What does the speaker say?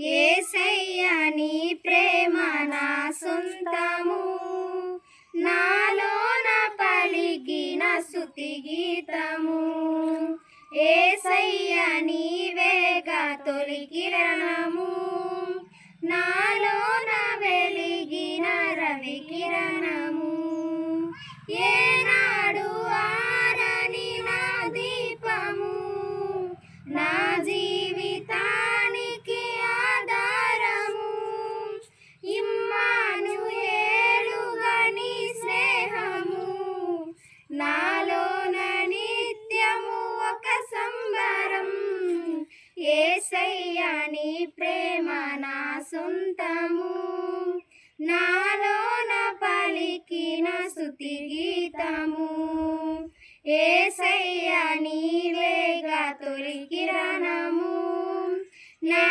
యేసయ్య నీ ప్రేమ నా సొంతము, నాలోన పలికిన స్తుతి గీతము. యేసయ్య నీవేగా తొలి కిరణము, నాలోన వెలిగిన రవి కిరణము. ఏనాడు ఆరని నా దీపము, నా జీవితానికి ఆధారము. ఇమ్మానుయేలుగా నీ స్నేహము, నాలోన నిత్యము ఒక సంబరం. యేసయ్య నీ ప్రేమ నా సొంతము, నాలోన పలికిన స్తుతి గీతము. యేసయ్య నీవేగా తొలి కిరణము, నా